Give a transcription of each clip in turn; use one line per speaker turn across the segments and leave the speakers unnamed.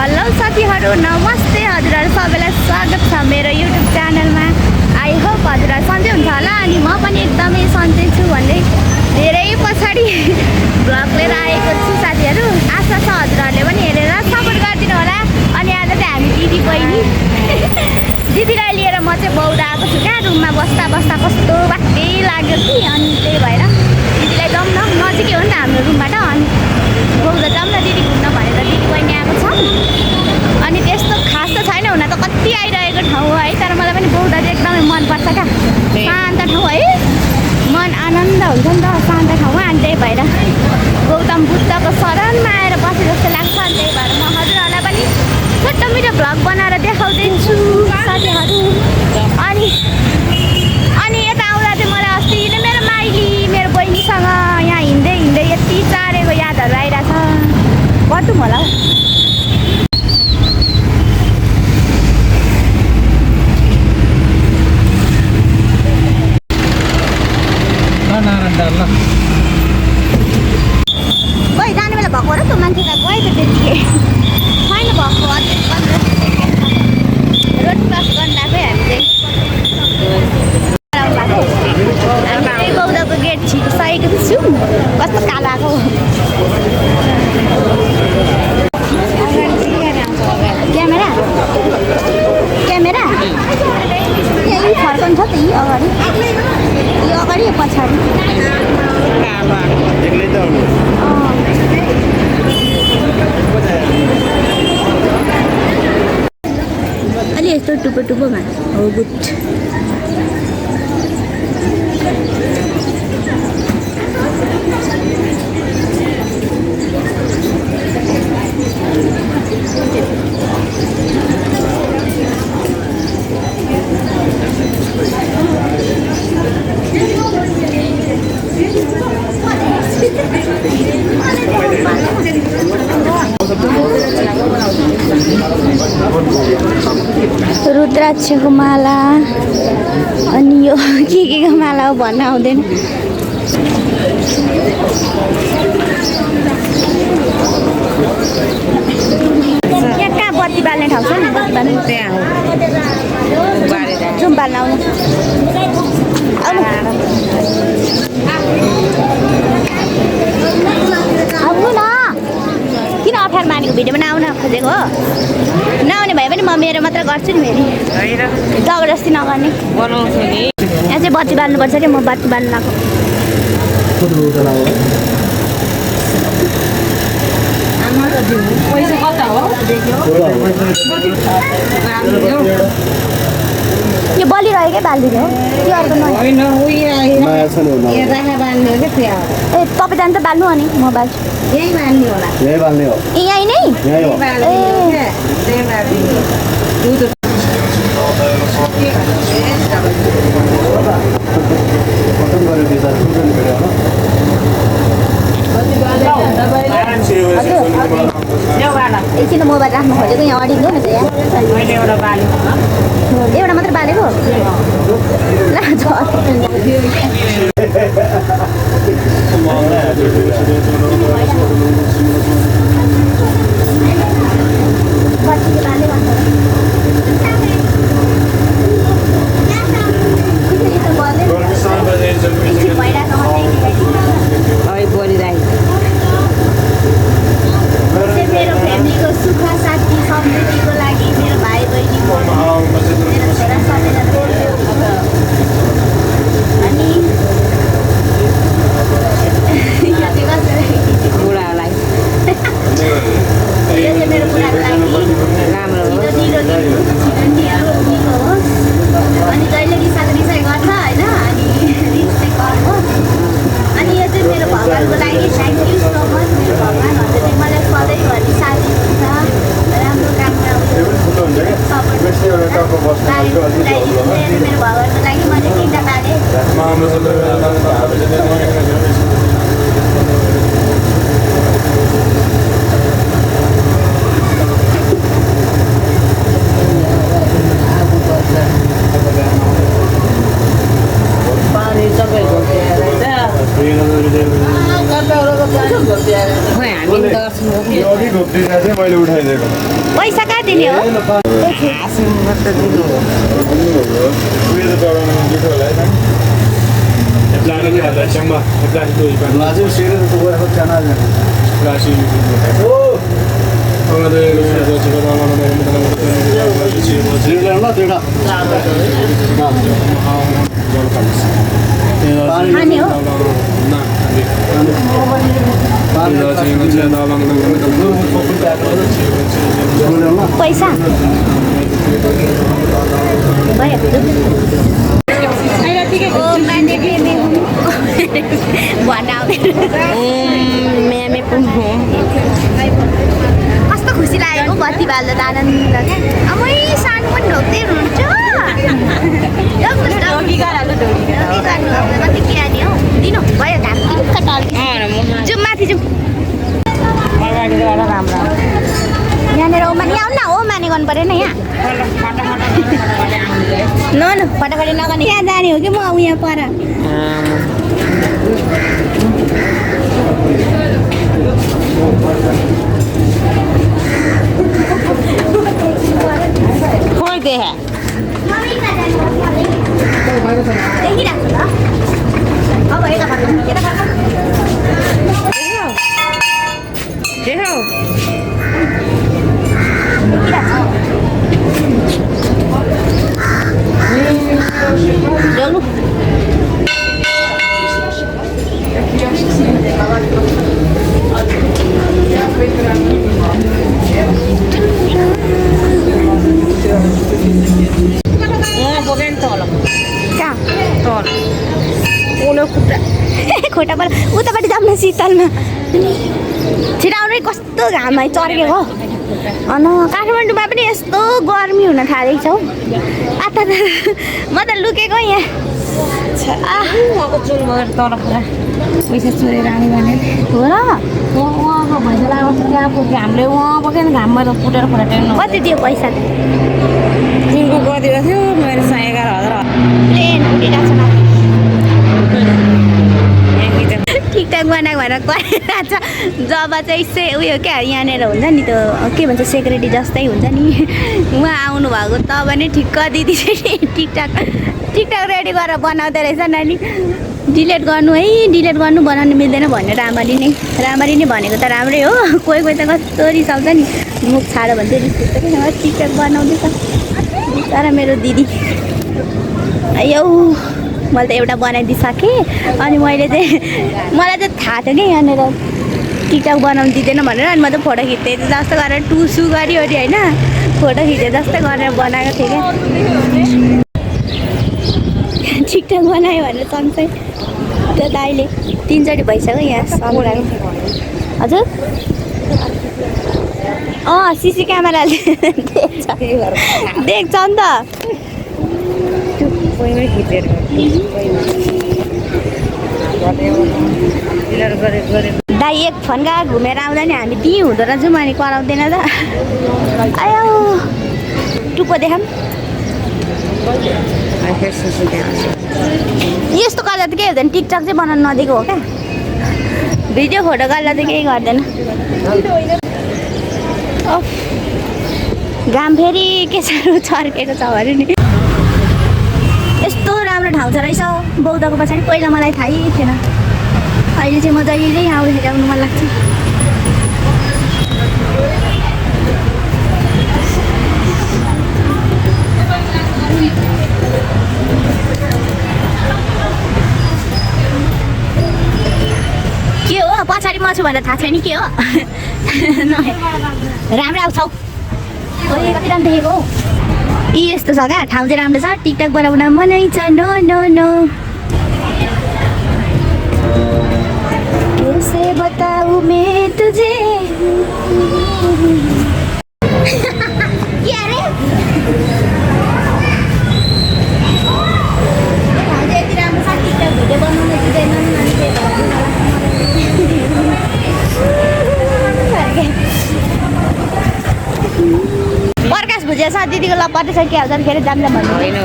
Hello साथीहरू नमस्ते हजुरहरू सबैलाई स्वागत छ मेरो युट्युब च्यानलमा। आई होप हजुरहरू सन्चै हुन्छ होला अनि म पनि एकदमै सन्चै छु भन्दै धेरै पछाडि भ्लग लिएर आएको छु साथीहरू। आशा छ हजुरहरूले पनि हेरेर सपोर्ट गरिदिनु होला। अनि आज चाहिँ हामी दिदी बहिनी दिदीलाई लिएर म चाहिँ बौद्ध आएको छु क्या। रुममा बस्दा बस्दा कस्तो बाक्कै लाग्यो कि अनि त्यही भएर दिदीलाई जाउँ न, नजिकै हो नि त हाम्रो रुमबाट। अनि बौद्ध जाउँ न दिदी घुम्न भनेर दिदी बहिनी आएको छ। अनि त्यस्तो खास त छैन हुन त कति आइरहेको ठाउँ हो है, तर मलाई पनि बौद्ध चाहिँ एकदमै मनपर्छ क्या। शान्त ठाउँ है, मन आनन्द हुन्छ नि त शान्त ठाउँमा। अनि त्यही भएर गौतम बुद्धको शरणमा आएर बसे जस्तो लाग्छ। अनि त्यही भएर म हजुरहरूलाई पनि छोटो मिठो भ्लग बनाएर देखाउँदैछु साथीहरू। अनि यता आउँदा चाहिँ मलाई अस्ति नै मेरो माइली मेरो बहिनीसँग यहाँ हिँड्दै हिँड्दै यति चारेको यादहरू आइरहेछ। गर्दौँ होला हौ। खोइ जाने बेला भएको र त मान्छे त गयो त त्यतिकै छैन भएको। अझै 15 सेकेन्ड रोड क्रस गर्न गएको हामी चाहिँ बौद्धको गेट छिटिसकेको छु। कस्तो कालो आएको क्यामेरा क्यामेरा यही फर्काउनु छ त यी अगाडि, यो अगाडि यो पछाडि। अलि यस्तो टुप्पो टुप्पोमा हो गुड। रुद्राक्षको माला अनि यो के माला हो भन्न आउँदैन। यहाँ कहाँ बत्ती बाल्ने ठाउँ छ नि, बत्ती बाल्ने त्यहाँ जाउँ बाल्न आउनु आउनु आउनु न। किन अप्ठ्यारो मानेको भिडियोमा नआउन खोजेको हो? नआउने भए पनि म मेरो मात्र गर्छु नि। फेरि जबरजस्ती नगर्ने बनाउँछु नि। यहाँ चाहिँ बत्ती बाल्नुपर्छ कि म बत्ती बाल्नु लगाएको।
पैसा कता हो?
यो बलिरहेकै बालिदिने हो कि अर्को नयाँ? ए तपाईँ जान्छ बाल्नु अनि म बाल्छु।
यही बाल्ने होला,
यही बाल्ने हो,
ए यहीँ नै एकछिन मोबाइल राख्नु खोजेको यहाँ अडिँदैन त यहाँ। एउटा मात्रै बालेको मेरो फ्यामिलीको सुख शान्ति समृद्धिको लागि मेरो भाइ बहिनी मेरो छोरा सबैजना अनि पैसा कहाँ दिने हो खाने हो पैसा कस्तो खुसी लागेको बत्ती बाल्दा त आनन्द क्या अमै सानो पनि ढोक्दै हुनुहुन्छ कति किरानी हौ दिनु भयो घाम जाउँ माथि जाउँ यहाँनिर ओमानी आउनु न ओमानी गर्नु पऱ्यो नि यहाँ न फटाफट नगर्ने यहाँ जाने हो कि म यहाँ पर खोल दे है देखिरहेको छ अब यता फर्कौँ यता फर्कौँ देखौ ल्याउनु खोटा पर उतापट्टि जाऊँ न शीतलमा छिटो आउनु कस्तो घाम है चर्केको अन काठमाडौँमा पनि यस्तो गर्मी हुन थालेको छ हौ आता म त लुकेको यहाँ पैसा चोरेर आउने भने हो र उहाँको भैँसा लगाएको हामीले उहाँ बोकेन घाममा त फुटेर फुटेर कति दियो पैसा
तिनको गरिदिएको थियो मेरो 11,000
प्लेन उडिरहेको छ माथि ठिकठाक बनाएको भएर गरिरहेको छ जब चाहिँ उयो क्या यहाँनिर हुन्छ नि त्यो के भन्छ सेक्युरिटी जस्तै हुन्छ नि उहाँ आउनु भएको तब नै ठिक्क दिदी चाहिँ ठिकठाक रेडी गरेर बनाउँदो रहेछ नानी डिलिट गर्नु है डिलिट गर्नु बनाउनु मिल्दैन भन्ने राम्ररी नै भनेको त राम्रै हो कोही त कस्तो रिसाउँछ नि मुख छाडो भन्छ रिसाउँछ कि ठिकठाक बनाउँदैछ तर मेरो दिदी यो मैले त एउटा बनाइदिइसकेँ अनि मैले चाहिँ मलाई चाहिँ थाहा थियो कि यहाँनिर टिकटक बनाउनु दिँदैन भनेर अनि म त फोटो खिच्दै जस्तो गरेर टुसु गरी ओरि होइन फोटो खिचेँ जस्तै गरेर बनाएको थिएँ क्या टिकटक बनायो भनेर सँगसँगै त्यो त अहिले 3 चोटि भइसक्यो यहाँ सँगसँगै हजुर सिसी क्यामेराले देख्छ नि त दाइ एक फन्का घुमेर आउँदा नि हामी त्यहीँ हुँदो रहेछौँ अनि कराउँदैन त आयो टुप्पो देखाऊँ यस्तो गर्दा त केही हुँदैन टिकटक चाहिँ बनाउनु नदिएको हो क्या भिडियो फोटो गर्दा त केही गर्दैन घाम फेरि के साह्रो चर्केको छ अरे नि यस्तो राम्रो ठाउँ छ रहेछ बौद्धको पछाडि पहिला मलाई थाहै थिएन अहिले चाहिँ म जहिले आउँदाखेरि आउनु मन लाग्छ के हो पछाडि म छु भनेर थाहा छैन के हो राम्रो आउँछ कति राम्रो देखेको हौ यी यस्तो छ क्या ठाउँ चाहिँ राम्रो छ टिकटक बनाउन मनै छ नो नो नो कैसे बताऊं मैं तुझे क्या रे यति राम्रो छ टिकटक भिडियो बनाउन दिँदैन प्रकाश भुजिया छ दिदीको लपटे छ के हाल्छ फेरि जान्छ भन्नु
होइन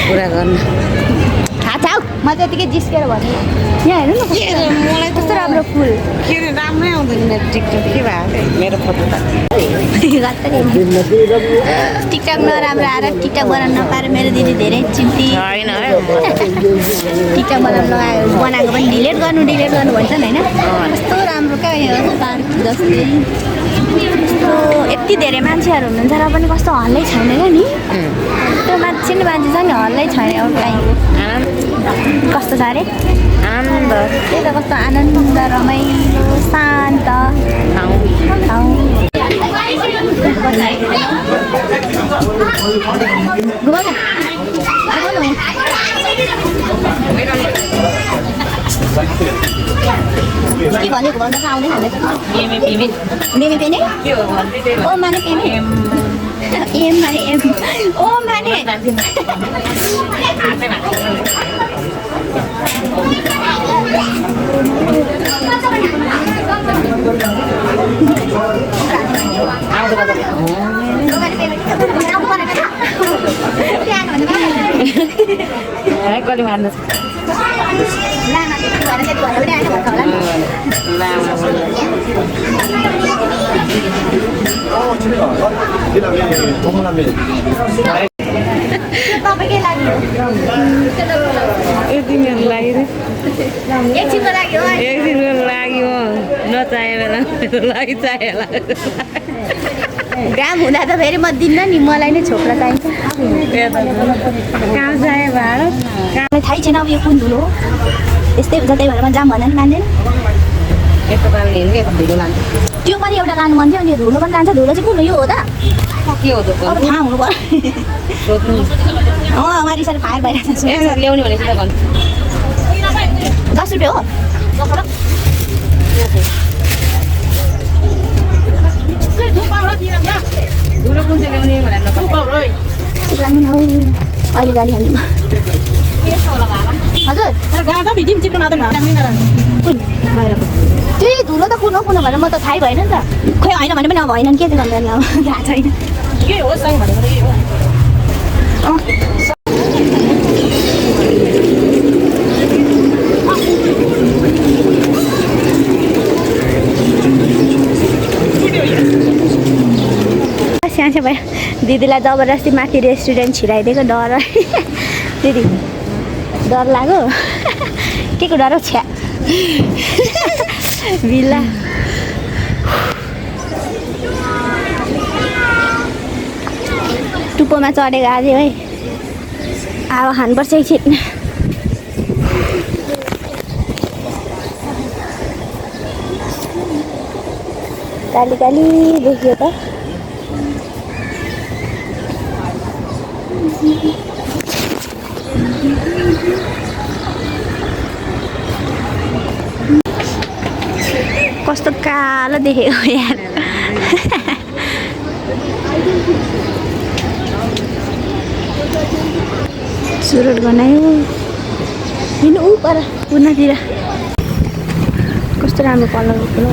पुरा गर्नु
थाहा छ म त्यतिकै जिस्केर भने यहाँ हेर्नु न
मलाई
कस्तो राम्रो फुल
के अरे राम्रै आउँदैन मेरो टिकटक के भयो मेरो फोटो त
टिकटक नराम्रो आएर टिकटक बनाउन नपाएर मेरो दिदी धेरै चिन्तित
होइन
टिकटक बनाएको पनि डिलिट गर्नु भन्छन् होइन कस्तो राम्रो क्या यो पार्क जस्तै कस्तो यति धेरै मान्छेहरू हुनुहुन्छ र पनि कस्तो हल्लै छैन क्या नि त्यो मान्छे छ नि हल्लै छैन एउटा कस्तो छ अरे
आनन्द
त्यही त कस्तो आनन्द रमाइलो शान्त ठाउँ के भनेको भन्दा आउँदैन मेमे ओ माने पेमे एम माने एम ओ माने
कहिले मार्नु
तपाईँकै लागि
तिमीहरू लागि
एकछिनको लागि हो
एकदिनको लागि हो नचाहे बेला लागि चाहे
घाम हुँदा त फेरि म दिन्न नि मलाई नै छोक्रा चाहिन्छ
कहाँ चाहे भाडा
मलाई थाहै छैन अब यो कुन धुलो हो त्यस्तै हुन्छ त्यही भएर म जाम भन्दा पनि मान्दैन
यस्तो पाराले हिँड्नु यता भिडियो लान्छ
त्यो पनि एउटा लानु मन थियो अनि धुलो पनि जान्छ धुलो चाहिँ कुन हो यो हो त
के हो त
अब थाहा हुनु पर्यो
सोध्नु
उहाँ रिसाले फायर भइरहेको छ
ल्याउने भनेपछि त भन्नु
10 रुपियाँ हो
धुलो कुन चाहिँ ल्याउने भनेर
अहिले गाडी हाल्नु हजुर त्यही धुलो त कुन हो भनेर म त थाहै भएन नि त खोइ होइन भने पनि अब होइन के चाहिँ भन्दैन अब थाहा छैन
के हो सही भनेको के हो
सानो भयो दिदीलाई जबरजस्ती माथि रेस्टुरेन्ट छिराइदिएको डर दिदी डर लाग्यो के को डर हो छ्या बिल्ला टुप्पोमा चढेको आज है अब खानुपर्छ एकछिन काली काली देखियो त कस्तो कालो देखेको यार सुरुट गनायो हिँड्नु ऊ पर कुनातिर कस्तो राम्रो कलर फुल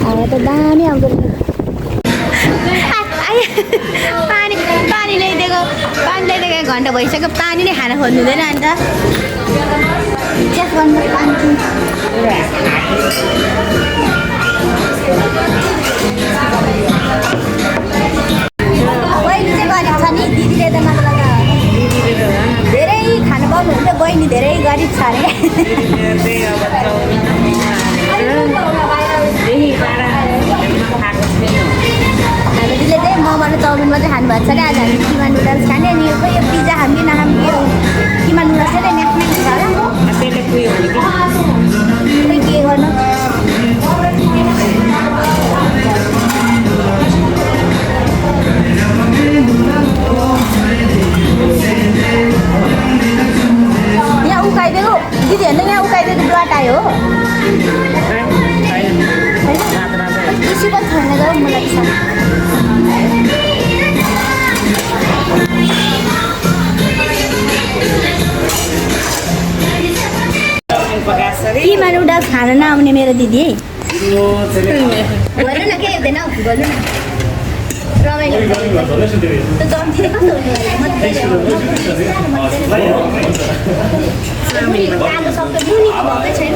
हावा त दामी आउँदो पानी पानी ल्याइदिएको एक घन्टा भइसक्यो पानी नै खान खोज्नु हुँदैन अन्त च्यास गर्नु पानी बहिनी चाहिँ गरिब छ नि दिदीले त मतलब धेरै खानु पाउनुहुन्छ बहिनी धेरै गरिब छ अरे हामीले चाहिँ मोमो र चाउमिन मात्रै खानु भएको छ अरे आज हामी किमा नुडल्स खाने अनि यो पिज्जा हामी नखाने यो किमा नुडल्स चाहिँ न्याक्ने छ र खोइ के गर्नु यहाँ उकाइदिएको दिदी हेर्नु यहाँ उकाइदिएको ब्लड आयो हो खुसी पनि छैन गयो मलाई किमा नुडल्स खान नआउने मेरो दिदी है गर्नु न के हुँदैन गर्नु न रमाइलो हुन्छ। त्यो जम्ती चाहिँ कस्तो हुने भयो? मजाले अब आलु सबै मुनिको भएकै छैन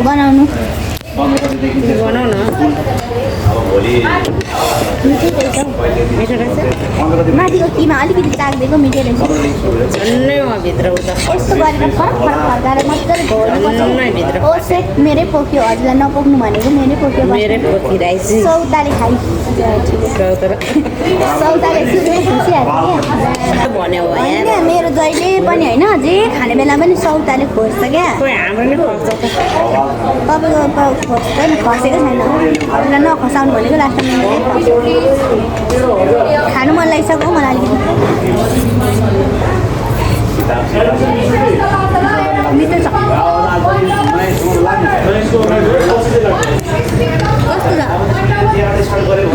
बनाउनु
बनाऊ न
मिठै रहेछ हौ।
मिठो रहेछ
माथिको किमा अलिकति चाख्दिएको मिठै रहेछ।
झन्नै भित्र उता
यस्तो गरेर फरक फर्काएर मजाले
झन्नै भित्र
ओ सेट मेरै पोख्यो हजुरलाई नपोक्नु भनेको मेरै पोख्यो
मेरै पोखिरहेछ
सौताले खाइ सौताले सुत्नु खुसिहाल्छ क्या
भन्यो
होइन मेरो जहिले पनि होइन जे खाने बेला पनि सौताले खोज्छ क्या
खोइ हाम्रो नि खर्च त
तपाईँको खोज्दैन खसेको छैन हजुरलाई नखसाउनु भनेको लास्टमा खानु मन लागिसक्यो मलाई अलिकति मिठो छ कस्तो छ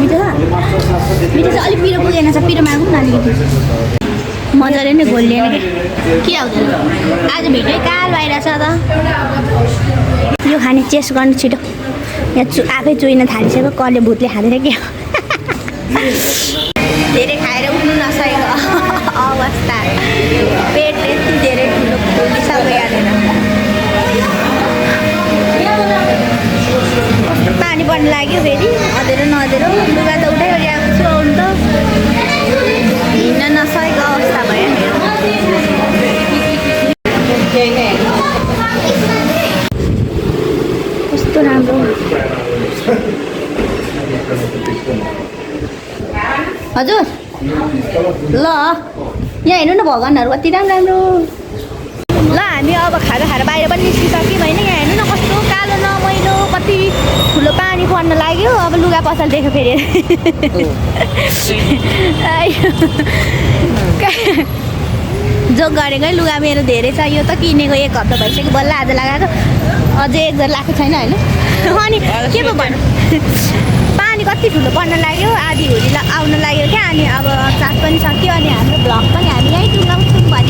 मिठो छ मिठो छ अलिक पिरो पुगेन छ पिरो मागौँ न अलिकति मजाले नै घोलिएन के आउँदैन आज भिडियो काल आइरहेछ त यो खाने चेस्ट गर्नु छिटो यहाँ आफै चुइन थालिसक्यो कसले भूतले खाँदैन के धेरै खाएर उठ्नु नसकेको अवस्था पेट यति धेरै ठुलो फुलिसक्यो यहाँनिर कस्तो पानी पर्नु लाग्यो फेरि अँधेरो नअँधेरो लुगा त उठै गरिरहेको छु आउनु त हिँड्न नसकेको अवस्था भयो मेरो कस्तो राम्रो हजुर ल यहाँ हेर्नु न भगवान्हरू कति राम्रो राम्रो ल हामी अब खाजा खाएर बाहिर पनि निस्किसक्यौँ होइन यहाँ हेर्नु न कस्तो कालो नमैलो कति ठुलो पानी पर्न लाग्यो अब लुगा पसल देख्यो फेरि जोग गरेकै लुगा मेरो धेरै छ यो त किनेको 1 हप्ता भइसक्यो बल्ल आज लगाएको अझै 1 हजार लगाएको छैन होइन अनि के पो भन्नु पानी कति ठुलो पर्न लाग्यो आधी हुरी आउन लाग्यो क्या अनि अब चाट पनि सक्यो अनि हाम्रो भ्लग पनि हामी यहीँ टुङ्गाउँछौँ भने